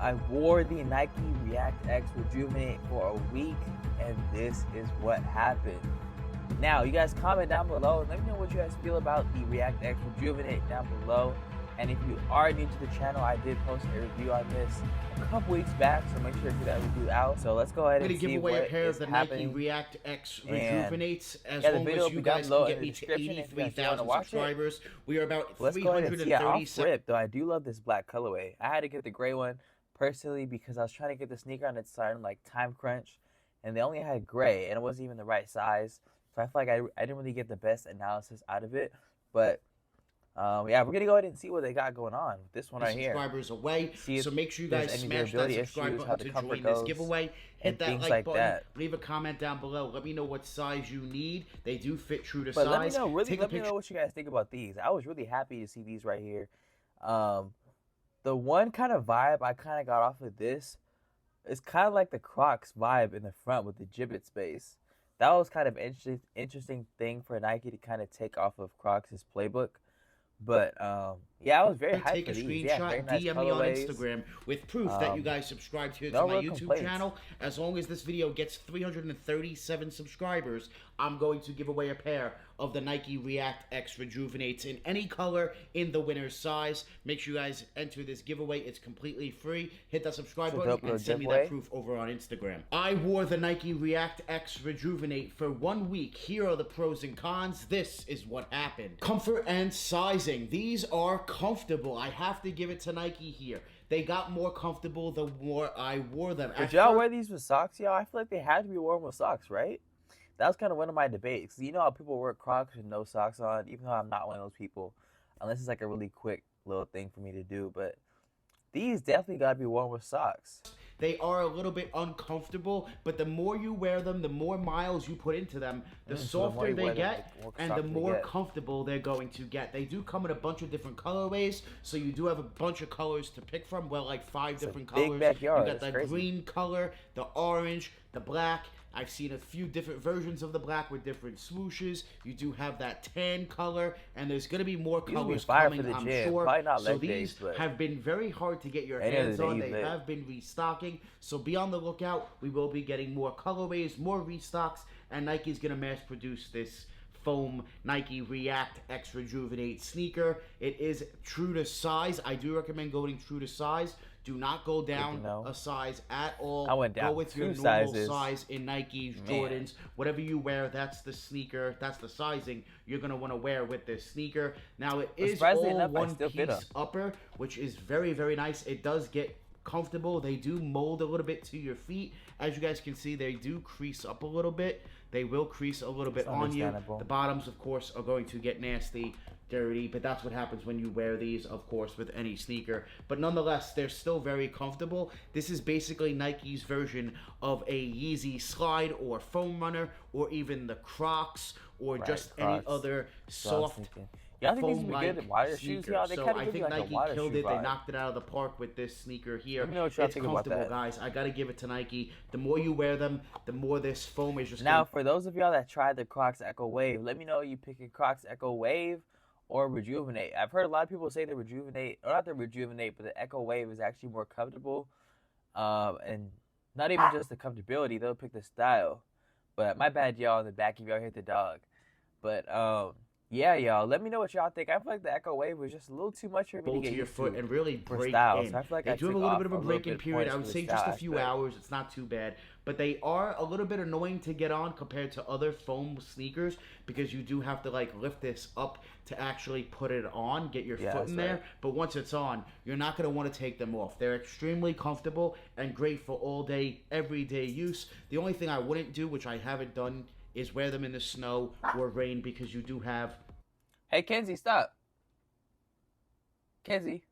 I wore the Nike ReactX Rejuvenate for a week, and this is what happened. Now, you guys comment down below and let me know what you guys feel about the ReactX Rejuvenate down below. And if you are new to the channel, I did post a review on this a couple weeks back, so make sure to get that review out. So let's go ahead and see what is happening. I'm going to give away a pair of the Nike ReactX Rejuvenates as the long video as you will be down guys below can in get the me to description if you guys want to 83,000 watch subscribers. We are about Let's go ahead and see it off 337. rip, though I do love this black colorway. I had to get the gray one personally because I was trying to get the sneaker on its side like time crunch, and they only had gray, and it wasn't even the right size. So I feel like I didn't really get the best analysis out of it. But yeah, we're gonna go ahead and see what they got going on with this one right here. Subscribers away, so make sure you guys smash that subscribe button to join this giveaway. Hit that like button. Leave a comment down below. Let me know what size you need. They do fit true to size. Let me know, let me know what you guys think about these. I was really happy to see these right here. The one kind of vibe I kind of got off of this is kind of like the Crocs vibe in the front with the gibbet space. That was kind of interesting thing for Nike to kind of take off of Crocs' playbook. But yeah, I was very hyped for these. Take a screenshot, nice DM me on Instagram with proof that you guys subscribed here to my YouTube channel. As long as this video gets 337 subscribers, I'm going to give away a pair of the Nike ReactX Rejuvenates in any color in the winner's size. Make sure you guys enter this giveaway. It's completely free. Hit that subscribe button and send me that proof over on Instagram. I wore the Nike ReactX Rejuvenate for 1 week. Here are the pros and cons. This is what happened. Comfort and sizing. These are comfortable. I have to give it to Nike here. They got more comfortable the more I wore them. Did y'all wear these with socks, y'all? I feel like they had to be worn with socks, right? That was kind of one of my debates. You know how people wear Crocs with no socks on, even though I'm not one of those people, unless it's like a really quick little thing for me to do. But these definitely got to be worn with socks. They are a little bit uncomfortable, but the more you wear them, the more miles you put into them, the softer they get, and the more comfortable they're going to get. They do come in a bunch of different colorways, so you do have a bunch of colors to pick from. Well, like 5 different colors. Big backyard. You got the green color, the orange, the black. I've seen a few different versions of the black with different swooshes. You do have that tan color, and there's going to be more colors coming, I'm sure. So these have been very hard to get your hands on. They have been restocking, so be on the lookout. We will be getting more colorways, more restocks, and Nike's going to mass produce this foam Nike ReactX Rejuvenate sneaker. It is true to size. I do recommend going true to size. Do not go down a size at all. I went down. Go with your normal size in Nikes, Jordans, whatever you wear. That's the sneaker. That's the sizing you're gonna want to wear with this sneaker. Now it is all one-piece upper, which is very, very nice. It does get comfortable. They do mold a little bit to your feet. As you guys can see, they do crease up a little bit. They will crease a little bit on you. The bottoms, of course, are going to get nasty, dirty, but that's what happens when you wear these, of course, with any sneaker. But nonetheless, they're still very comfortable. This is basically Nike's version of a Yeezy Slide or Foam Runner, or even the Crocs, or just any other soft I think these would be good wider shoes, y'all. They kind of give you like Nike killed it. They knocked it out of the park with this sneaker here. Let me know what y'all think about that. It's comfortable, guys. I gotta give it to Nike. The more you wear them, the more this foam is just. Now, for those of y'all that tried the Crocs Echo Wave, let me know you picking Crocs Echo Wave or Rejuvenate. I've heard a lot of people say the Rejuvenate, or not the Rejuvenate, but the Echo Wave is actually more comfortable. And not even just the comfortability, they'll pick the style. But my bad, y'all, in the back if y'all hit the dog. But yeah, y'all. Let me know what y'all think. I feel like the Echo Wave was just a little too much for me to get your foot and really break in. So I feel like they do have a little bit of a break-in period. I would say just a few hours. It's not too bad. But they are a little bit annoying to get on compared to other foam sneakers because you do have to like lift this up to actually put it on, get your foot in there. But once it's on, you're not going to want to take them off. They're extremely comfortable and great for all day, everyday use. The only thing I wouldn't do, which I haven't done, is wear them in the snow or rain because you do have... Hey, Kenzie, stop. Kenzie.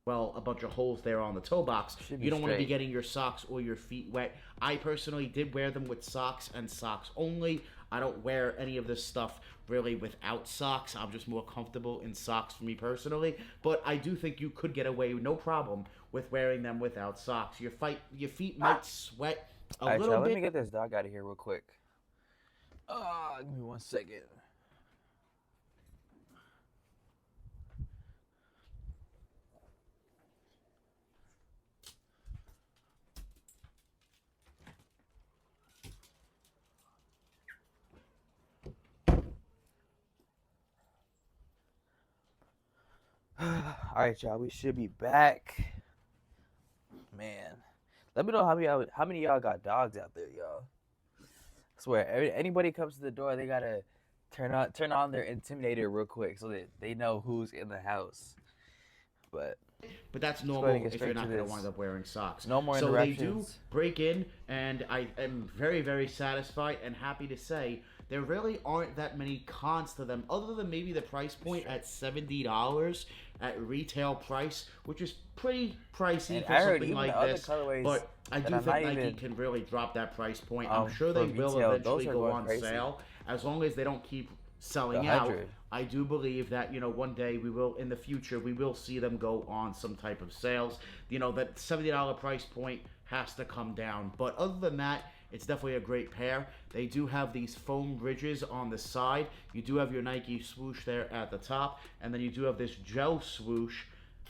Well, a bunch of holes there on the toe box. You don't want to be getting your socks or your feet wet. I personally did wear them with socks and socks only. I don't wear any of this stuff really without socks. I'm just more comfortable in socks for me personally. But I do think you could get away, no problem, with wearing them without socks. Your feet might sweat a little bit. Let me get this dog out of here real quick. Give me 1 second. All right, y'all. We should be back. Man, let me know how many y'all got dogs out there, y'all. I swear, anybody comes to the door, they gotta turn on their intimidator real quick so that they know who's in the house. But that's normal if you're not going to wind up wearing socks. No more interruptions. So they do break in, and I am very, very satisfied and happy to say there really aren't that many cons to them, other than maybe the price point at $70 at retail price, which is pretty pricey for something like this. But I do think Nike can really drop that price point. I'm sure they will eventually go on sale, as long as they don't keep selling out. I do believe that, you know, one day we will, in the future, we will see them go on some type of sales. You know, that $70 price point has to come down. But other than that, it's definitely a great pair. They do have these foam ridges on the side. You do have your Nike swoosh there at the top. And then you do have this gel swoosh,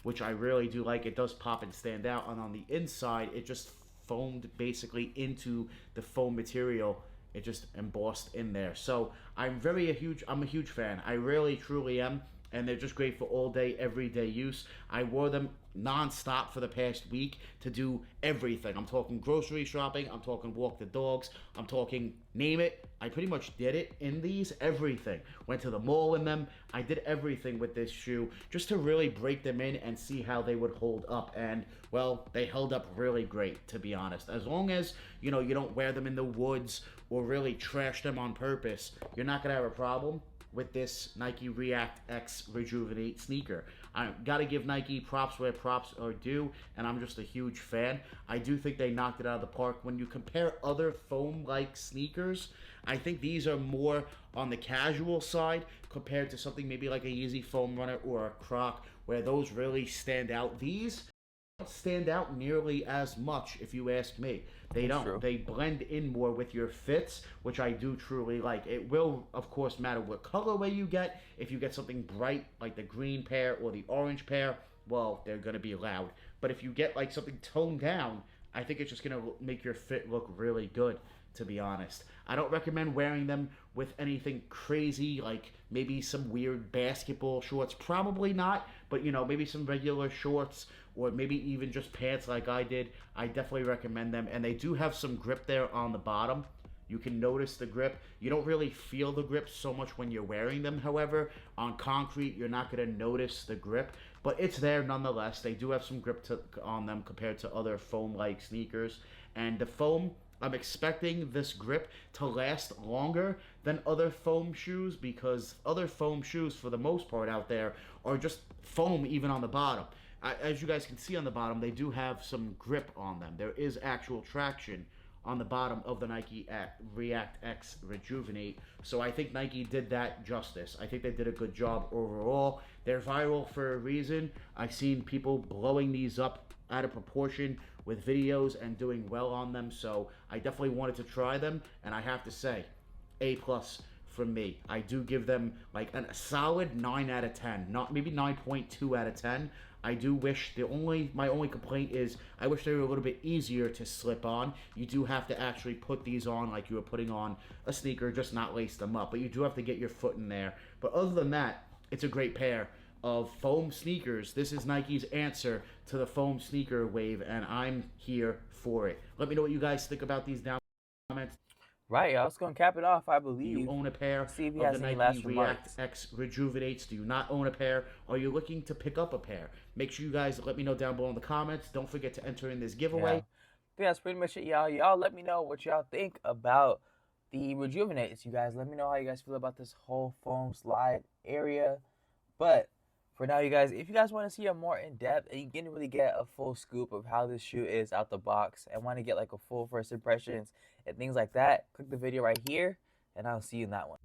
which I really do like. It does pop and stand out. And on the inside, it just foamed basically into the foam material. It just embossed in there. So I'm a huge fan. I really, truly am. And they're just great for all day, everyday use. I wore them non-stop for the past week to do everything. I'm talking grocery shopping. I'm talking walk the dogs. I'm talking name it. I pretty much did it in these, everything. Went to the mall in them. I did everything with this shoe just to really break them in and see how they would hold up. And, well, they held up really great, to be honest. As long as, you know, you don't wear them in the woods or really trash them on purpose, you're not going to have a problem with this Nike ReactX Rejuven8 sneaker. I gotta give Nike props where props are due, and I'm just a huge fan. I do think they knocked it out of the park. When you compare other foam-like sneakers, I think these are more on the casual side compared to something maybe like a Yeezy Foam Runner or a Croc, where those really stand out. These don't stand out nearly as much, if you ask me. They don't. True. They blend in more with your fits, which I do truly like. It will, of course, matter what colorway you get. If you get something bright, like the green pair or the orange pair, well, they're going to be loud. But if you get like something toned down, I think it's just going to make your fit look really good, to be honest. I don't recommend wearing them with anything crazy, like maybe some weird basketball shorts. Probably not, but, you know, maybe some regular shorts or maybe even just pants like I did. I definitely recommend them. And they do have some grip there on the bottom. You can notice the grip. You don't really feel the grip so much when you're wearing them, however. On concrete, you're not going to notice the grip, but it's there nonetheless. They do have some grip on them compared to other foam-like sneakers. And the foam, I'm expecting this grip to last longer than other foam shoes, because other foam shoes, for the most part out there, are just foam even on the bottom. As you guys can see on the bottom, they do have some grip on them. There is actual traction on the bottom of the Nike ReactX Rejuven8. So I think Nike did that justice. I think they did a good job overall. They're viral for a reason. I've seen people blowing these up out of proportion with videos and doing well on them. So I definitely wanted to try them. And I have to say, A+ from me. I do give them like a solid 9 out of 10. Not maybe 9.2 out of 10. I do wish my only complaint is I wish they were a little bit easier to slip on. You do have to actually put these on like you were putting on a sneaker, just not lace them up. But you do have to get your foot in there. But other than that, it's a great pair of foam sneakers. This is Nike's answer to the foam sneaker wave, and I'm here for it. Let me know what you guys think about these down in the comments. Right, I was going to cap it off, I believe. Do you own a pair of the Nike ReactX Rejuven8s? Do you not own a pair? Are you looking to pick up a pair? Make sure you guys let me know down below in the comments. Don't forget to enter in this giveaway. Yeah. I think that's pretty much it, y'all. Y'all let me know what y'all think about the Rejuven8s. You guys let me know how you guys feel about this whole foam slide area. But for now, you guys, if you guys want to see a more in-depth and you can really get a full scoop of how this shoe is out the box and want to get like a full first impressions and things like that, click the video right here, and I'll see you in that one.